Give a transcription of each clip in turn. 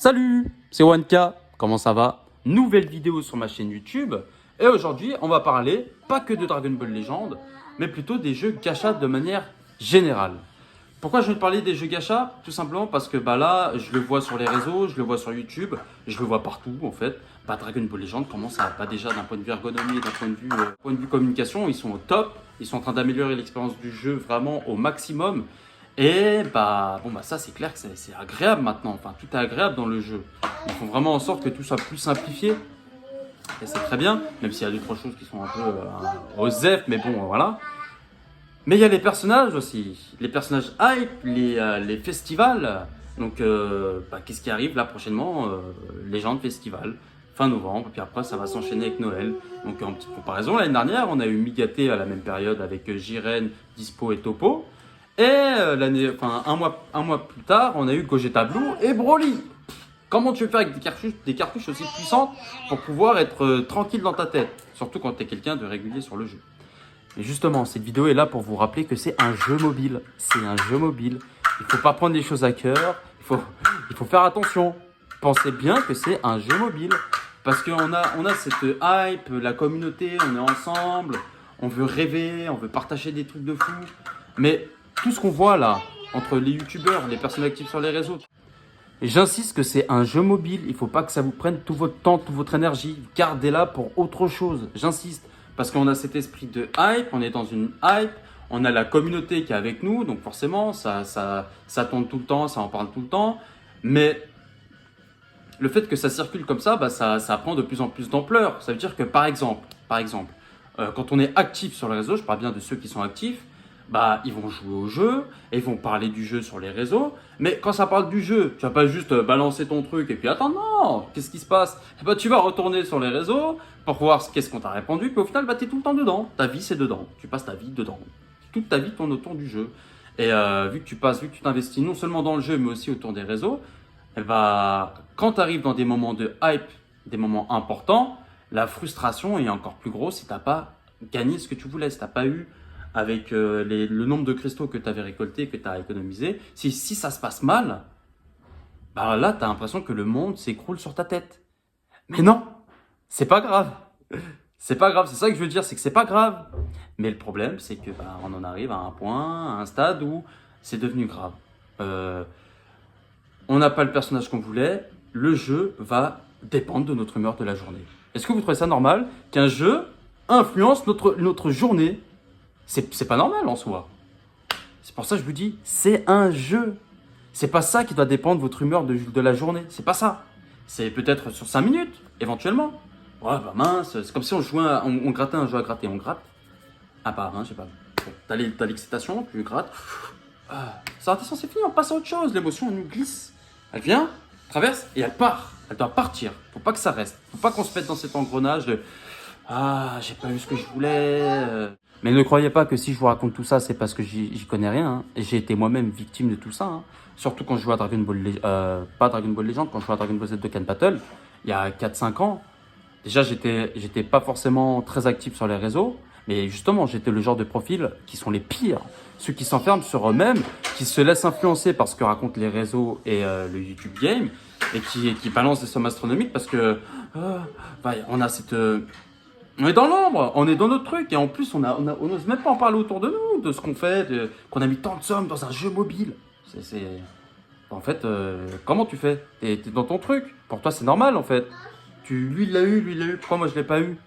Salut, c'est Wanka, comment ça va? Nouvelle vidéo sur ma chaîne YouTube. Et aujourd'hui, on va parler pas que de Dragon Ball Legend, mais plutôt des jeux gacha de manière générale. Pourquoi je vais te parler des jeux gacha? Tout simplement parce que là, je le vois sur les réseaux, je le vois sur YouTube, je le vois partout en fait. Dragon Ball Legend, comment ça va déjà d'un point de vue ergonomie, d'un point de vue communication, ils sont au top. Ils sont en train d'améliorer l'expérience du jeu vraiment au maximum. Et ça c'est clair que c'est agréable maintenant, enfin tout est agréable dans le jeu. Ils font vraiment en sorte que tout soit plus simplifié. Et c'est très bien, même s'il y a deux, trois choses qui sont un peu osef, mais bon voilà. Mais il y a les personnages aussi, les personnages hype, les festivals. Donc qu'est-ce qui arrive là prochainement? Legend Festival, fin novembre, puis après ça va s'enchaîner avec Noël. Donc en petite comparaison, l'année dernière on a eu Migaté à la même période avec Jiren, Dispo et Topo. Et un mois plus tard, on a eu Gogeta Blue et Broly. Comment tu veux faire avec des cartouches aussi puissantes pour pouvoir être tranquille dans ta tête? Surtout quand tu es quelqu'un de régulier sur le jeu. Et justement, cette vidéo est là pour vous rappeler que c'est un jeu mobile. C'est un jeu mobile. Il ne faut pas prendre les choses à cœur. Il faut faire attention. Pensez bien que c'est un jeu mobile. Parce qu'on a cette hype, la communauté, on est ensemble. On veut rêver, on veut partager des trucs de fou. Mais tout ce qu'on voit là, entre les youtubeurs, les personnes actives sur les réseaux, j'insiste que c'est un jeu mobile. Il ne faut pas que ça vous prenne tout votre temps, toute votre énergie. Gardez-la pour autre chose. J'insiste. Parce qu'on a cet esprit de hype, on est dans une hype. On a la communauté qui est avec nous. Donc forcément, ça tourne tout le temps, ça en parle tout le temps. Mais le fait que ça circule comme ça, ça prend de plus en plus d'ampleur. Ça veut dire que par exemple, quand on est actif sur les réseaux, je parle bien de ceux qui sont actifs, ils vont jouer au jeu et ils vont parler du jeu sur les réseaux. Mais quand ça parle du jeu, tu vas pas juste balancer ton truc et puis attends, non, qu'est-ce qui se passe? Tu vas retourner sur les réseaux pour voir qu'est-ce qu'on t'a répondu. Puis au final, tu es tout le temps dedans. Ta vie, c'est dedans. Tu passes ta vie dedans. Toute ta vie tourne autour du jeu. Et vu que tu t'investis non seulement dans le jeu, mais aussi autour des réseaux, quand tu arrives dans des moments de hype, des moments importants, la frustration est encore plus grosse si tu n'as pas gagné ce que tu voulais, si tu n'as pas eu avec le nombre de cristaux que tu avais récoltés, que tu as économisé. Si ça se passe mal, là, tu as l'impression que le monde s'écroule sur ta tête. Mais non, c'est pas grave. C'est pas grave, c'est ça que je veux dire, c'est que c'est pas grave. Mais le problème, c'est que on en arrive à un point, à un stade où c'est devenu grave. On n'a pas le personnage qu'on voulait, le jeu va dépendre de notre humeur de la journée. Est-ce que vous trouvez ça normal qu'un jeu influence notre journée? C'est pas normal en soi. C'est pour ça que je vous dis, c'est un jeu. C'est pas ça qui doit dépendre de votre humeur de la journée. C'est pas ça. C'est peut-être sur 5 minutes, éventuellement. Ouais, mince, c'est comme si on grattait un jeu à gratter. On gratte. Je sais pas. T'as l'excitation, tu grattes. Ça redescend, c'est fini, on passe à autre chose. L'émotion, elle nous glisse. Elle vient, traverse et elle part. Elle doit partir. Faut pas que ça reste. Faut pas qu'on se mette dans cet engrenage de j'ai pas eu ce que je voulais. Mais ne croyez pas que si je vous raconte tout ça, c'est parce que j'y connais rien. Hein. Et j'ai été moi-même victime de tout ça. Hein. Surtout quand je jouais à Dragon Ball pas Dragon Ball Legend, quand je jouais à Dragon Ball Z Dokkan Battle, il y a 4-5 ans. Déjà, j'étais pas forcément très actif sur les réseaux. Mais justement, j'étais le genre de profil qui sont les pires. Ceux qui s'enferment sur eux-mêmes, qui se laissent influencer par ce que racontent les réseaux et le YouTube Game. Et qui balancent des sommes astronomiques parce que on a cette... on est dans l'ombre, on est dans notre truc et en plus on n'ose même pas en parler autour de nous, de ce qu'on fait, qu'on a mis tant de sommes dans un jeu mobile. En fait, comment tu fais? T'es dans ton truc, pour toi c'est normal en fait. Lui il l'a eu, pourquoi moi je l'ai pas eu?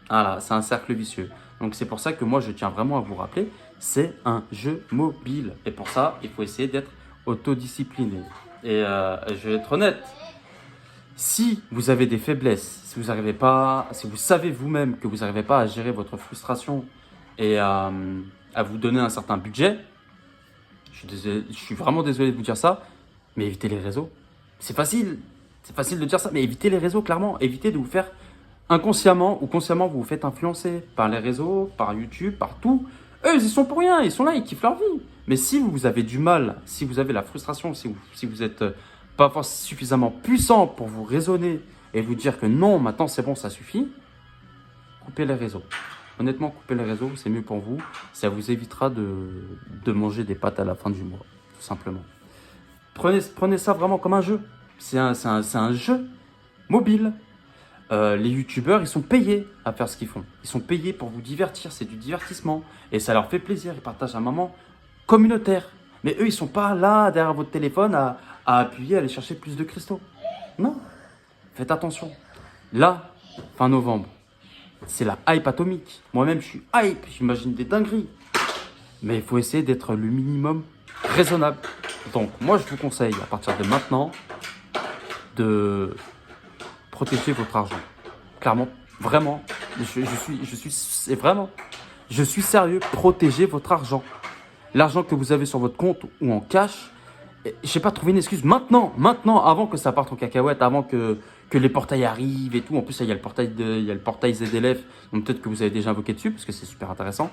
Voilà, c'est un cercle vicieux. Donc c'est pour ça que moi je tiens vraiment à vous rappeler, c'est un jeu mobile. Et pour ça, il faut essayer d'être autodiscipliné. Et je vais être honnête. Si vous avez des faiblesses, si vous savez vous-même que vous n'arrivez pas à gérer votre frustration et à vous donner un certain budget, je suis vraiment désolé de vous dire ça, mais évitez les réseaux. C'est facile de dire ça, mais évitez les réseaux, clairement. Évitez de vous faire inconsciemment ou consciemment, vous vous faites influencer par les réseaux, par YouTube, par tout. Eux, ils y sont pour rien, ils sont là, ils kiffent leur vie. Mais si vous avez du mal, si vous avez la frustration, si vous êtes pas forcément suffisamment puissant pour vous raisonner et vous dire que non, maintenant c'est bon, ça suffit, coupez les réseaux. Honnêtement, coupez les réseaux, c'est mieux pour vous. Ça vous évitera de manger des pâtes à la fin du mois, tout simplement. Prenez ça vraiment comme un jeu. C'est un jeu mobile. Les youtubeurs, ils sont payés à faire ce qu'ils font. Ils sont payés pour vous divertir, c'est du divertissement. Et ça leur fait plaisir, ils partagent un moment communautaire. Mais eux, ils sont pas là, derrière votre téléphone, à appuyer, à aller chercher plus de cristaux. Non, faites attention. Là, fin novembre, c'est la hype atomique. Moi-même, je suis hype, j'imagine des dingueries. Mais il faut essayer d'être le minimum raisonnable. Donc, moi, je vous conseille, à partir de maintenant, de protéger votre argent. Clairement, vraiment, je suis sérieux, protégez votre argent. L'argent que vous avez sur votre compte ou en cash, je sais pas, trouver une excuse maintenant, avant que ça parte en cacahuète, avant que les portails arrivent et tout. En plus, il y a le portail ZLF, donc peut-être que vous avez déjà invoqué dessus, parce que c'est super intéressant.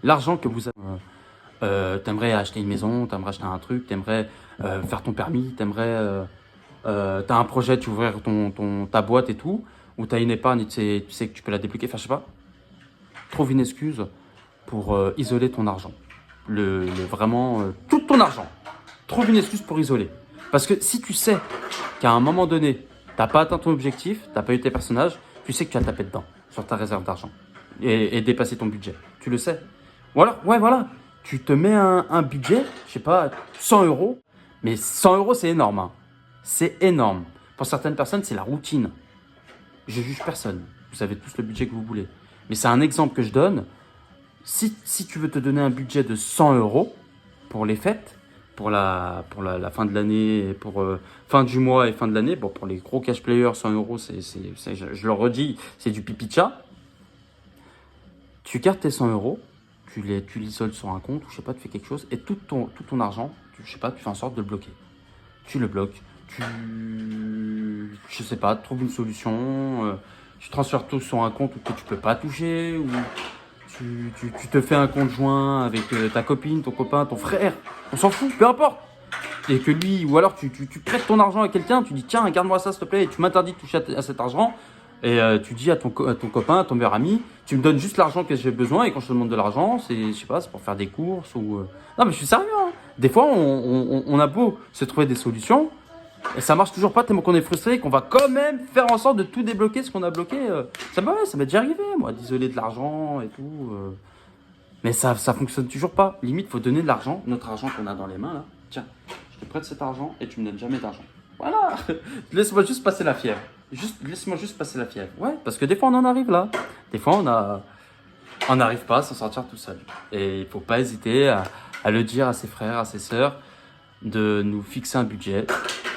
L'argent que vous avez, t'aimerais acheter une maison, t'aimerais acheter un truc, t'aimerais faire ton permis, t'aimerais, t'as un projet, tu ouvrir ta boîte et tout, ou t'as une épargne et tu sais que tu peux la débloquer, enfin je sais pas. Trouve une excuse pour isoler ton argent. Vraiment, tout ton argent. Trouve une excuse pour isoler. Parce que si tu sais qu'à un moment donné, t'as pas atteint ton objectif, t'as pas eu tes personnages, tu sais que tu as tapé dedans sur ta réserve d'argent et dépassé ton budget. Tu le sais. Voilà, ouais, voilà. Tu te mets un budget, je sais pas, 100 euros. Mais 100 euros, c'est énorme. Hein. C'est énorme. Pour certaines personnes, c'est la routine. Je juge personne. Vous avez tous le budget que vous voulez. Mais c'est un exemple que je donne. Si tu veux te donner un budget de 100 euros pour les fêtes, pour la fin de l'année, pour fin du mois et fin de l'année, bon, pour les gros cash players, 100 euros, je le redis, c'est du pipi de chat. Tu gardes tes 100 euros, tu l'isoles sur un compte, ou je sais pas, tu fais quelque chose, et tout ton argent, je sais pas, tu fais en sorte de le bloquer. Tu le bloques, je sais pas, trouve une solution, tu transfères tout sur un compte que tu peux pas toucher, ou tu te fais un compte joint avec ta copine, ton copain, ton frère, on s'en fout, peu importe. Et que lui, ou alors tu prêtes ton argent à quelqu'un, tu dis tiens, garde-moi ça s'il te plaît, et tu m'interdis de toucher à cet argent. Et tu dis à ton copain, à ton meilleur ami, tu me donnes juste l'argent que j'ai besoin, et quand je te demande de l'argent, je sais pas, c'est pour faire des courses ou. Non mais je suis sérieux, hein. Des fois, on a beau se trouver des solutions, et ça marche toujours pas tellement qu'on est frustré, qu'on va quand même faire en sorte de tout débloquer ce qu'on a bloqué. Ça m'est déjà arrivé, moi, d'isoler de l'argent et tout. Mais ça fonctionne toujours pas. Limite, faut donner de l'argent, notre argent qu'on a dans les mains là. Tiens, je te prête cet argent et tu me donnes jamais d'argent. Voilà. Laisse-moi juste passer la fièvre. Laisse-moi juste passer la fièvre. Ouais, parce que des fois on en arrive là. Des fois on n'arrive pas à s'en sortir tout seul. Et il faut pas hésiter à le dire à ses frères, à ses sœurs, de nous fixer un budget.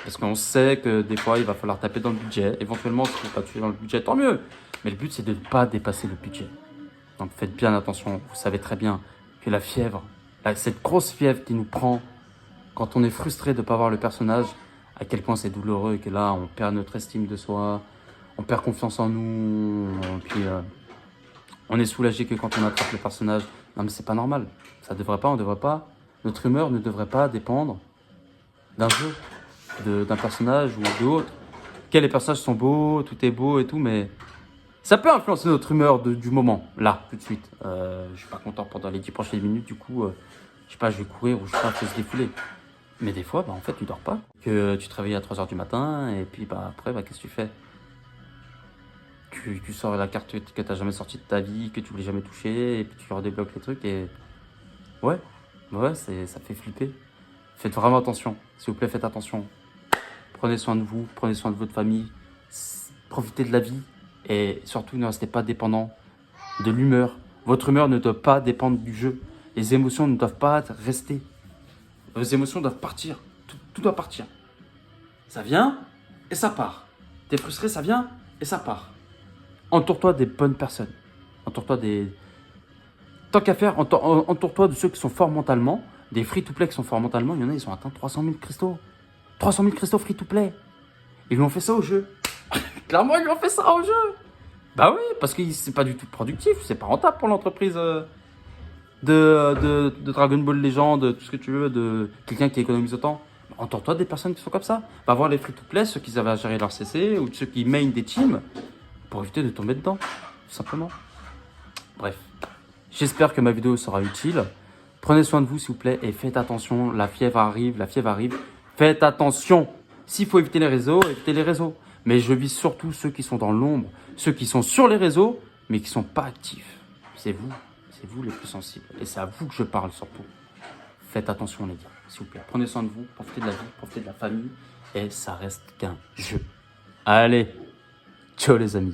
Parce qu'on sait que des fois il va falloir taper dans le budget. Éventuellement, si tu ne peux pas tuer dans le budget, tant mieux. Mais le but c'est de ne pas dépasser le budget. Donc faites bien attention, vous savez très bien que la fièvre, cette grosse fièvre qui nous prend quand on est frustré de ne pas voir le personnage, à quel point c'est douloureux et que là on perd notre estime de soi, on perd confiance en nous, puis on est soulagé que quand on attrape le personnage. Non mais c'est pas normal, ça devrait pas, on devrait pas, notre humeur ne devrait pas dépendre d'un jeu, d'un personnage ou d'autres. Ok, les personnages sont beaux, tout est beau et tout, mais ça peut influencer notre humeur du moment, là, tout de suite. Je suis pas content pendant les 10 prochaines minutes, du coup, je sais pas, je vais courir ou je sais pas, je vais se défouler. Mais des fois, bah, en fait, tu dors pas. Que tu te réveilles à 3 h du matin, et puis bah, après, bah, qu'est-ce que tu fais? Tu sors la carte que tu n'as jamais sortie de ta vie, que tu voulais jamais toucher, et puis tu redébloques les trucs, et ouais, ça fait flipper. Faites vraiment attention, s'il vous plaît, faites attention. Prenez soin de vous, prenez soin de votre famille, profitez de la vie. Et surtout, ne restez pas dépendant de l'humeur. Votre humeur ne doit pas dépendre du jeu. Les émotions ne doivent pas rester. Vos émotions doivent partir. Tout doit partir. Ça vient et ça part. T'es frustré, ça vient et ça part. Entoure-toi des bonnes personnes. Entoure-toi des... Tant qu'à faire, entoure-toi de ceux qui sont forts mentalement. Des free-to-play qui sont forts mentalement. Il y en a, ils ont atteint 300 000 cristaux. 300 000 cristaux free-to-play. Ils lui ont fait ça au jeu. Clairement, ils lui ont fait ça au jeu. Bah oui, parce que c'est pas du tout productif, c'est pas rentable pour l'entreprise de Dragon Ball Legend, tout ce que tu veux, de quelqu'un qui économise autant. Entoure-toi des personnes qui sont comme ça. Va voir les free-to-play, ceux qui avaient à gérer leur CC, ou ceux qui main des teams, pour éviter de tomber dedans, tout simplement. Bref, j'espère que ma vidéo sera utile. Prenez soin de vous, s'il vous plaît, et faites attention, la fièvre arrive. Faites attention. S'il faut éviter les réseaux, évitez les réseaux. Mais je vise surtout ceux qui sont dans l'ombre, ceux qui sont sur les réseaux, mais qui ne sont pas actifs. C'est vous les plus sensibles. Et c'est à vous que je parle surtout. Faites attention les gars, s'il vous plaît. Prenez soin de vous, profitez de la vie, profitez de la famille. Et ça reste qu'un jeu. Allez, ciao les amis.